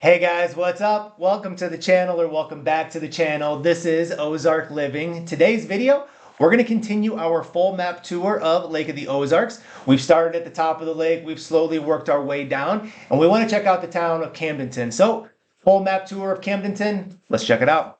Hey guys, what's up? Welcome to the channel or welcome back to the channel. This is Ozark Living. Today's video, we're going to continue our full map tour of Lake of the Ozarks. We've started at the top of the lake. We've slowly worked our way down and we want to check out the town of Camdenton. So, full map tour of Camdenton. Let's check it out.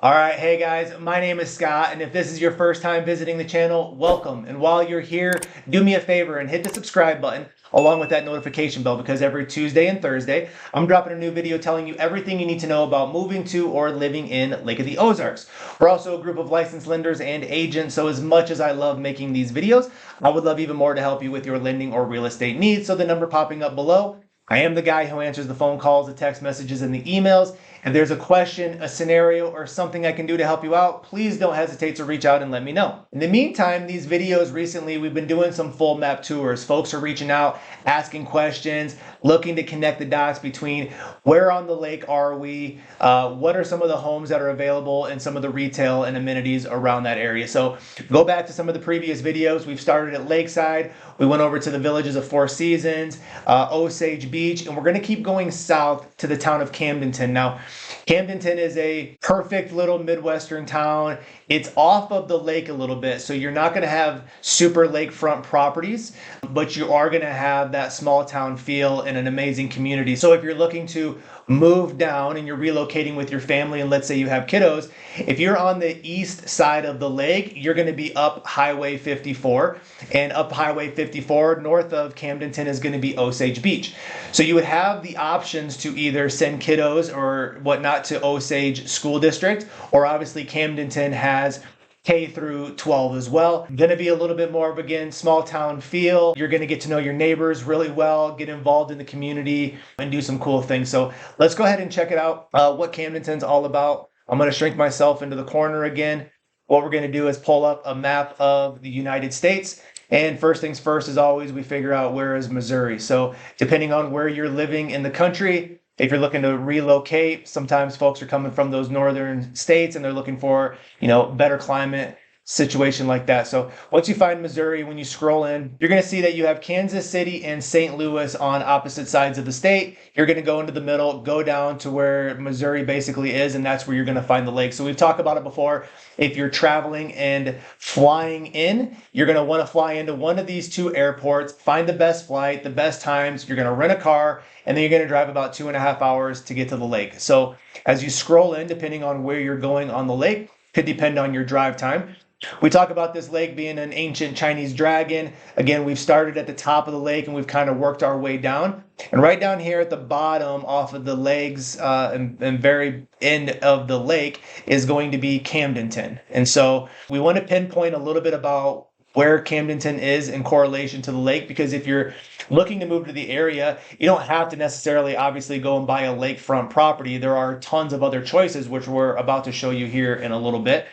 All right, hey guys, my name is Scott, and if this is your first time visiting the channel, welcome. And while you're here, do me a favor and hit the subscribe button along with that notification bell, because every Tuesday and Thursday, I'm dropping a new video telling you everything you need to know about moving to or living in Lake of the Ozarks. We're also a group of licensed lenders and agents, so as much as I love making these videos, I would love even more to help you with your lending or real estate needs. So the number popping up below, I am the guy who answers the phone calls, the text messages, and the emails. If there's a question, a scenario, or something I can do to help you out, please don't hesitate to reach out and let me know. In the meantime, these videos recently, we've been doing some full map tours. Folks are reaching out, asking questions, looking to connect the dots between where on the lake are we, what are some of the homes that are available, and some of the retail and amenities around that area. So go back to some of the previous videos. We've started at Lakeside. We went over to the villages of Four Seasons, Osage Beach, and we're going to keep going south to the town of Camdenton. Now, Camdenton is a perfect little Midwestern town. It's off of the lake a little bit, so you're not going to have super lakefront properties, but you are going to have that small town feel and an amazing community. So if you're looking to move down and you're relocating with your family, and let's say you have kiddos, if you're on the east side of the lake, you're going to be up Highway 54, and up Highway 54 north of Camdenton is going to be Osage Beach. So you would have the options to either send kiddos or whatnot to Osage School District, or obviously Camdenton has K through 12 as well. Going to be a little bit more of, again, small town feel. You're going to get to know your neighbors really well, get involved in the community, and do some cool things. So let's go ahead and check it out, what Camdenton's all about. I'm going to shrink myself into the corner again. What we're going to do is pull up a map of the United States. And first things first, as always, we figure out where is Missouri. So depending on where you're living in the country, if you're looking to relocate, sometimes folks are coming from those northern states and they're looking for, better climate situation like that. So once you find Missouri, when you scroll in, you're going to see that you have Kansas City and St. Louis on opposite sides of the state. You're going to go into the middle, go down to where Missouri basically is, and that's where you're going to find the lake. So we've talked about it before. If you're traveling and flying in, you're going to want to fly into one of these two airports, find the best flight, the best times. You're going to rent a car, and then you're going to drive about 2.5 hours to get to the lake. So as you scroll in, depending on where you're going on the lake, could depend on your drive time. We talk about this lake being an ancient Chinese dragon. Again, we've started at the top of the lake and we've kind of worked our way down. And right down here at the bottom, off of the legs and very end of the lake, is going to be Camdenton. And so we want to pinpoint a little bit about where Camdenton is in correlation to the lake, because if you're looking to move to the area, you don't have to necessarily obviously go and buy a lakefront property. There are tons of other choices, which we're about to show you here in a little bit.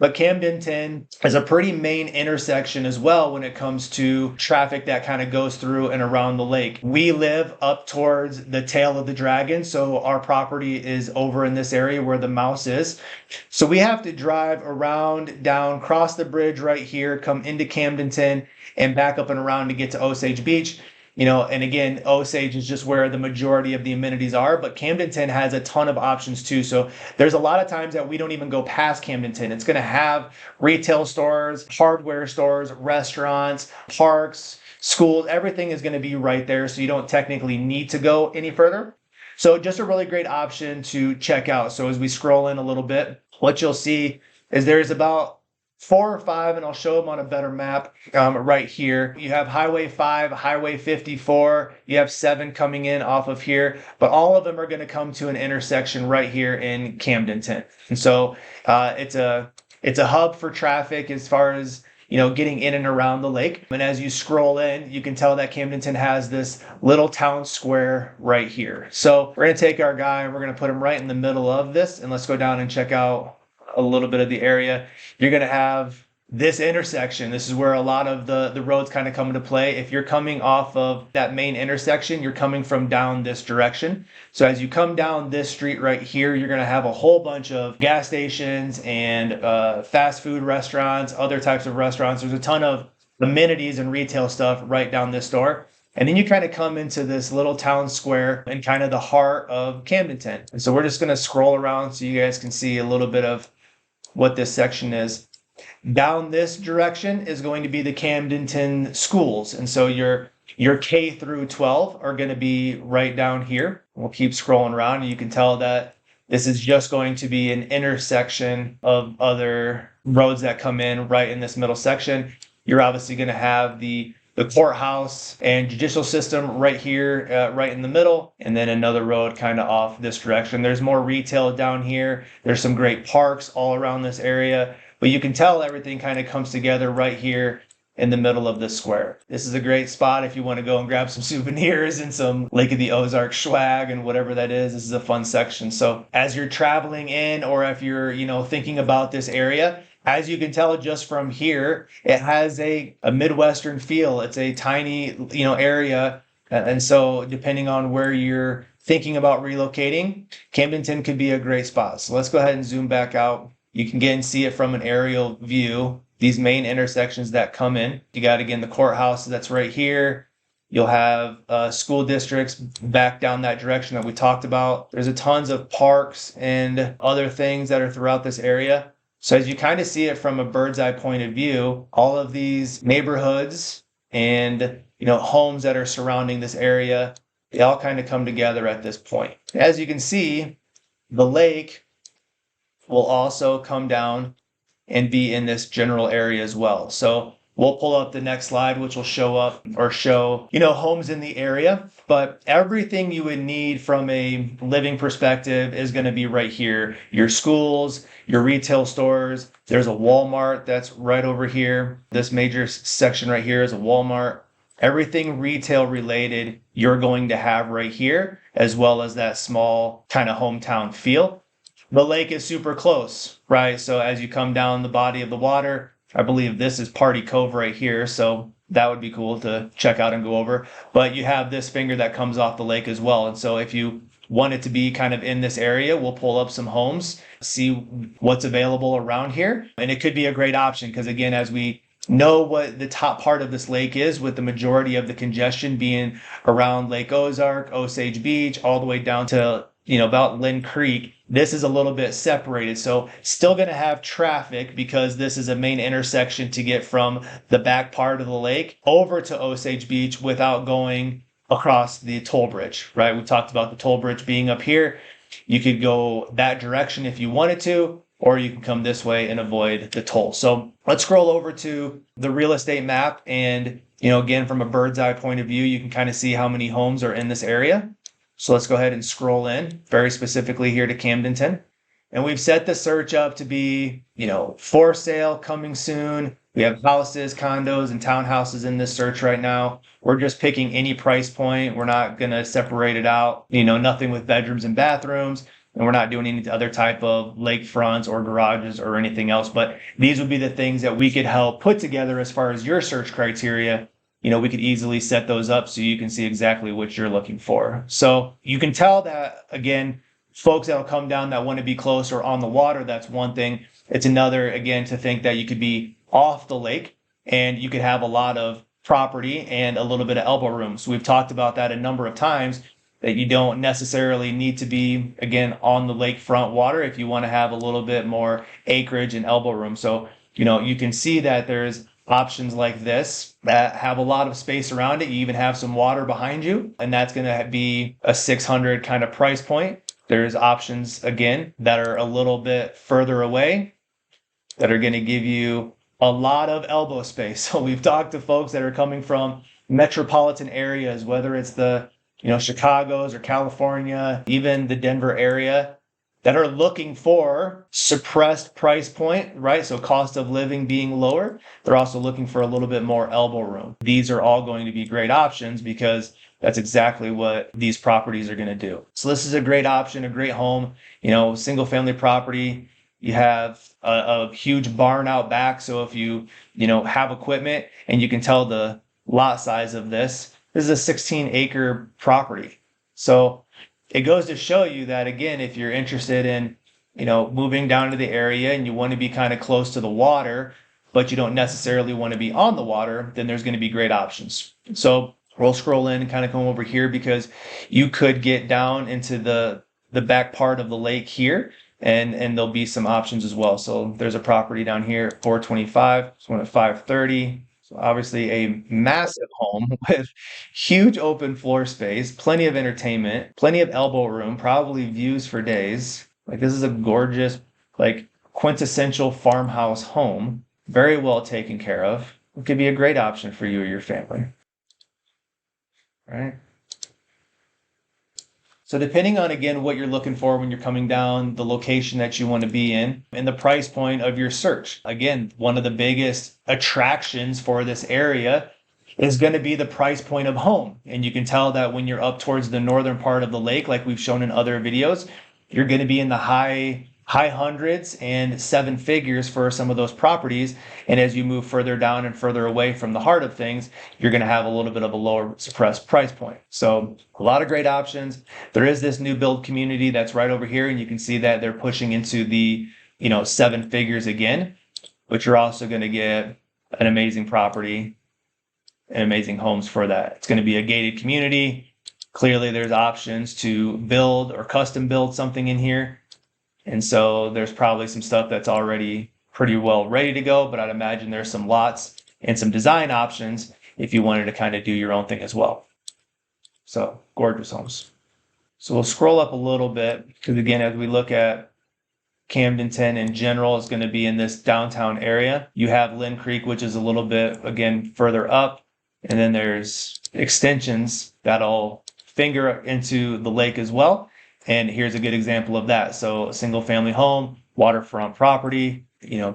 But Camdenton is a pretty main intersection as well when it comes to traffic that kind of goes through and around the lake. We live up towards the tail of the dragon, so our property is over in this area where the mouse is. So we have to drive around, down, cross the bridge right here, come into Camdenton, and back up and around to get to Osage Beach. And again, Osage is just where the majority of the amenities are, but Camdenton has a ton of options too. So there's a lot of times that we don't even go past Camdenton. It's going to have retail stores, hardware stores, restaurants, parks, schools. Everything is going to be right there. So you don't technically need to go any further. So just a really great option to check out. So as we scroll in a little bit, what you'll see is there's about 4 or 5, and I'll show them on a better map right here. You have Highway 5, Highway 54, you have 7 coming in off of here, but all of them are going to come to an intersection right here in Camdenton. And so it's a hub for traffic as far as getting in and around the lake. And as you scroll in, you can tell that Camdenton has this little town square right here. So we're going to take our guy and we're going to put him right in the middle of this, and let's go down and check out a little bit of the area. You're going to have this intersection, this is where a lot of the roads kind of come into play. If you're coming off of that main intersection, you're coming from down this direction. So as you come down this street right here, you're going to have a whole bunch of gas stations and fast food restaurants, other types of restaurants. There's a ton of amenities and retail stuff right down this door. And then you kind of come into this little town square and kind of the heart of Camdenton. And so we're just going to scroll around so you guys can see a little bit of what this section is. Down this direction is going to be the Camdenton schools. And so your K through 12 are going to be right down here. We'll keep scrolling around and you can tell that this is just going to be an intersection of other roads that come in right in this middle section. You're obviously going to have the courthouse and judicial system right here, right in the middle, and then another road kind of off this direction. There's more retail down here. There's some great parks all around this area. But you can tell everything kind of comes together right here in the middle of this square. This is a great spot if you want to go and grab some souvenirs and some Lake of the Ozarks swag and whatever that is. This is a fun section. So as you're traveling in, or if you're, thinking about this area, as you can tell just from here, it has a Midwestern feel. It's a tiny, area. And so depending on where you're thinking about relocating, Camdenton could be a great spot. So let's go ahead and zoom back out. You can get and see it from an aerial view, these main intersections that come in. You got, again, the courthouse that's right here. You'll have school districts back down that direction that we talked about. There's a tons of parks and other things that are throughout this area. So as you kind of see it from a bird's eye point of view, all of these neighborhoods and, homes that are surrounding this area, they all kind of come together at this point. As you can see, the lake will also come down and be in this general area as well. So we'll pull up the next slide, which will show homes in the area. But everything you would need from a living perspective is going to be right here. Your schools, your retail stores. There's a Walmart that's right over here. This major section right here is a Walmart. Everything retail related, you're going to have right here, as well as that small kind of hometown feel. The lake is super close, right? So as you come down the body of the water, I believe this is Party Cove right here. So that would be cool to check out and go over. But you have this finger that comes off the lake as well. And so if you want it to be kind of in this area, we'll pull up some homes, see what's available around here. And it could be a great option because, again, as we know what the top part of this lake is, with the majority of the congestion being around Lake Ozark, Osage Beach, all the way down to about Lynn Creek, this is a little bit separated. So still going to have traffic because this is a main intersection to get from the back part of the lake over to Osage Beach without going across the toll bridge, right? We talked about the toll bridge being up here. You could go that direction if you wanted to, or you can come this way and avoid the toll. So let's scroll over to the real estate map. And, again, from a bird's eye point of view, you can kind of see how many homes are in this area. So let's go ahead and scroll in very specifically here to Camdenton. And we've set the search up to be, for sale, coming soon. We have houses, condos, and townhouses in this search right now. We're just picking any price point. We're not going to separate it out, nothing with bedrooms and bathrooms. And we're not doing any other type of lakefronts or garages or anything else. But these would be the things that we could help put together as far as your search criteria. We could easily set those up so you can see exactly what you're looking for. So you can tell that, again, folks that'll come down that want to be close or on the water, that's one thing. It's another, again, to think that you could be off the lake and you could have a lot of property and a little bit of elbow room. So we've talked about that a number of times, that you don't necessarily need to be, again, on the lakefront water if you want to have a little bit more acreage and elbow room. So, you can see that there's options like this that have a lot of space around it. You even have some water behind you, and that's going to be a $600 kind of price point. There's options, again, that are a little bit further away that are going to give you a lot of elbow space. So we've talked to folks that are coming from metropolitan areas, whether it's the Chicago's or California, even the Denver area, that are looking for suppressed price point, right? So cost of living being lower. They're also looking for a little bit more elbow room. These are all going to be great options because that's exactly what these properties are going to do. So this is a great option, a great home, single family property. You have a huge barn out back. So if you have equipment, and you can tell the lot size of this is a 16-acre property. So it goes to show you that, again, if you're interested in, moving down to the area and you want to be kind of close to the water, but you don't necessarily want to be on the water, then there's going to be great options. So we'll scroll in and kind of come over here, because you could get down into the back part of the lake here, and there'll be some options as well. So there's a property down here at 425, this one at 530. So obviously a massive home with huge open floor space, plenty of entertainment, plenty of elbow room, probably views for days. Like, this is a gorgeous, like, quintessential farmhouse home, very well taken care of. It could be a great option for you or your family, right? So depending on, again, what you're looking for when you're coming down, the location that you want to be in, and the price point of your search. Again, one of the biggest attractions for this area is going to be the price point of home. And you can tell that when you're up towards the northern part of the lake, like we've shown in other videos, you're going to be in the high hundreds and seven figures for some of those properties. And as you move further down and further away from the heart of things, you're going to have a little bit of a lower suppressed price point. So a lot of great options. There is this new build community that's right over here, and you can see that they're pushing into the seven figures again, but you're also going to get an amazing property and amazing homes for that. It's going to be a gated community. Clearly there's options to build or custom build something in here. And so there's probably some stuff that's already pretty well ready to go, but I'd imagine there's some lots and some design options if you wanted to kind of do your own thing as well. So gorgeous homes. So we'll scroll up a little bit, because again, as we look at Camdenton in general, is going to be in this downtown area. You have Lynn Creek, which is a little bit, again, further up. And then there's extensions that'll finger into the lake as well. And here's a good example of that. So a single family home, waterfront property,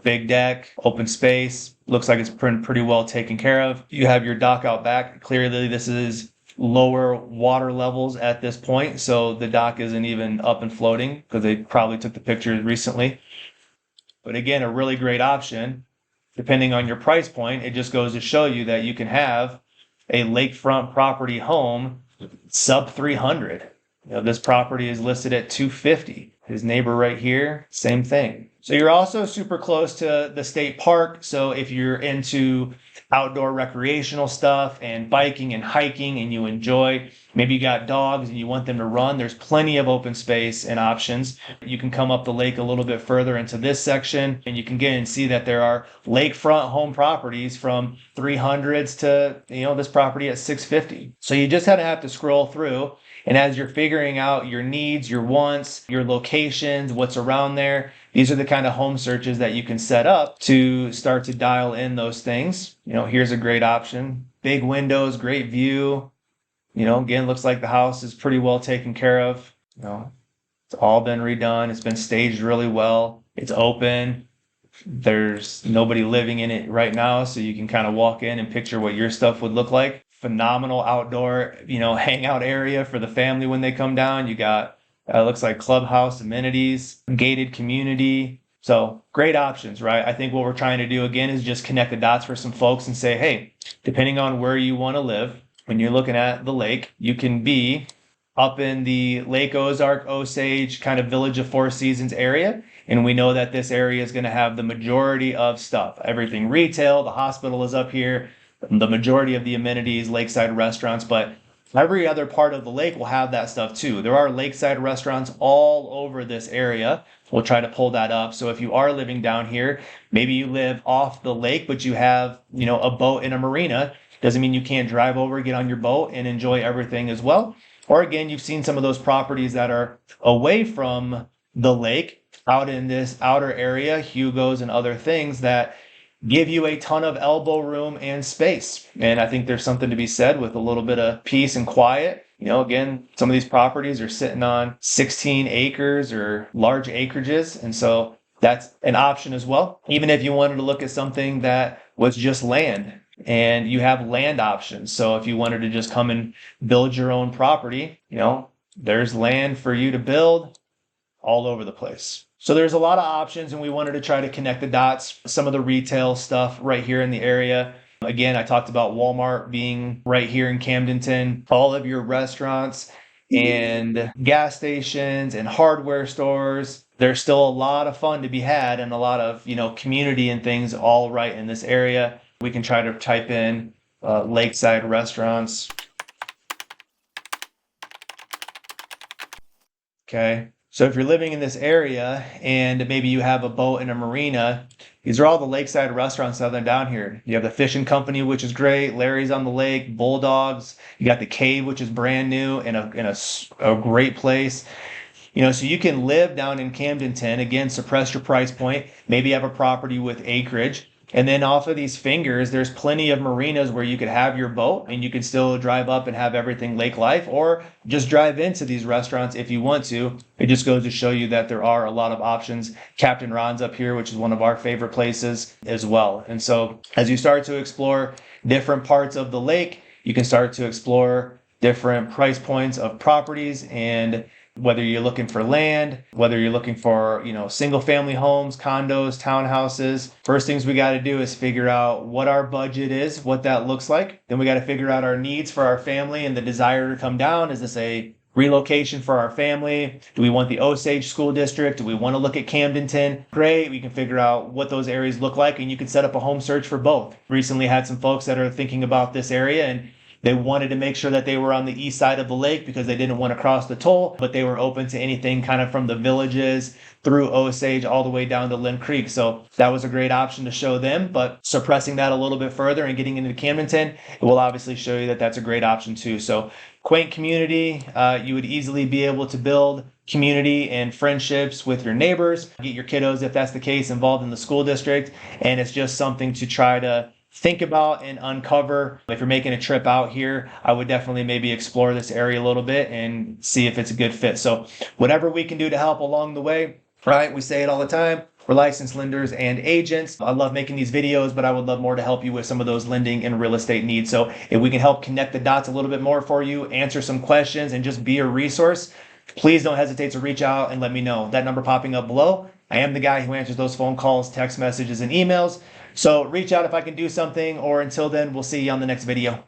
big deck, open space, looks like it's pretty well taken care of. You have your dock out back. Clearly this is lower water levels at this point, so the dock isn't even up and floating, because they probably took the pictures recently. But again, a really great option. Depending on your price point, it just goes to show you that you can have a lakefront property home sub 300. This property is listed at 250. His neighbor right here, same thing. So you're also super close to the state park. So if you're into outdoor recreational stuff and biking and hiking, and you enjoy, maybe you got dogs and you want them to run, there's plenty of open space and options. You can come up the lake a little bit further into this section, and you can get and see that there are lakefront home properties from 300s to, this property at 650. So you just have to scroll through. And as you're figuring out your needs, your wants, your locations, what's around there, these are the kind of home searches that you can set up to start to dial in those things. Here's a great option. Big windows, great view. Again, looks like the house is pretty well taken care of. It's all been redone. It's been staged really well. It's open. There's nobody living in it right now, so you can kind of walk in and picture what your stuff would look like. Phenomenal outdoor, hangout area for the family when they come down. You got, looks like clubhouse amenities, gated community. So great options, right? I think what we're trying to do, again, is just connect the dots for some folks and say, hey, depending on where you want to live, when you're looking at the lake, you can be up in the Lake Ozark, Osage kind of Village of Four Seasons area. And we know that this area is going to have the majority of stuff, everything retail. The hospital is up here. The majority of the amenities, lakeside restaurants, but every other part of the lake will have that stuff too. There are lakeside restaurants all over this area. We'll try to pull that up. So if you are living down here, maybe you live off the lake, but you have, a boat in a marina, doesn't mean you can't drive over, get on your boat and enjoy everything as well. Or again, you've seen some of those properties that are away from the lake, out in this outer area, Hugo's and other things that give you a ton of elbow room and space. And I think there's something to be said with a little bit of peace and quiet. Again, some of these properties are sitting on 16 acres or large acreages. And so that's an option as well. Even if you wanted to look at something that was just land, and you have land options. So if you wanted to just come and build your own property, there's land for you to build. all over the place. So there's a lot of options, and we wanted to try to connect the dots. Some of the retail stuff right here in the area. Again, I talked about Walmart being right here in Camdenton. All of your restaurants and gas stations and hardware stores. There's still a lot of fun to be had and a lot of, community and things all right in this area. We can try to type in lakeside restaurants. Okay. So if you're living in this area and maybe you have a boat and a marina, these are all the lakeside restaurants that are down here. You have the Fishing Company, which is great. Larry's on the Lake, Bulldogs. You got the Cave, which is brand new and a great place. So you can live down in Camdenton, again, suppress your price point, maybe have a property with acreage. And then off of these fingers, there's plenty of marinas where you could have your boat and you can still drive up and have everything lake life, or just drive into these restaurants if you want to. It just goes to show you that there are a lot of options. Captain Ron's up here, which is one of our favorite places as well. And so as you start to explore different parts of the lake, you can start to explore different price points of properties, and whether you're looking for land, whether you're looking for, single family homes, condos, townhouses. First things we got to do is figure out what our budget is, what that looks like. Then we got to figure out our needs for our family and the desire to come down. Is this a relocation for our family? Do we want the Osage school district? Do we want to look at Camdenton? Great. We can figure out what those areas look like, and you can set up a home search for both. Recently had some folks that are thinking about this area, and they wanted to make sure that they were on the east side of the lake because they didn't want to cross the toll, but they were open to anything kind of from the villages through Osage all the way down to Lynn Creek. So that was a great option to show them, but suppressing that a little bit further and getting into Camdenton, it will obviously show you that that's a great option too. So quaint community, you would easily be able to build community and friendships with your neighbors, get your kiddos, if that's the case, involved in the school district. And it's just something to try to think about and uncover. If you're making a trip out here, I would definitely maybe explore this area a little bit and see if it's a good fit. So whatever we can do to help along the way, right? We say it all the time. We're licensed lenders and agents. I love making these videos, but I would love more to help you with some of those lending and real estate needs. So if we can help connect the dots a little bit more for you, answer some questions, and just be a resource, please don't hesitate to reach out and let me know. That number popping up below, I am the guy who answers those phone calls, text messages, and emails. So reach out if I can do something, or until then, we'll see you on the next video.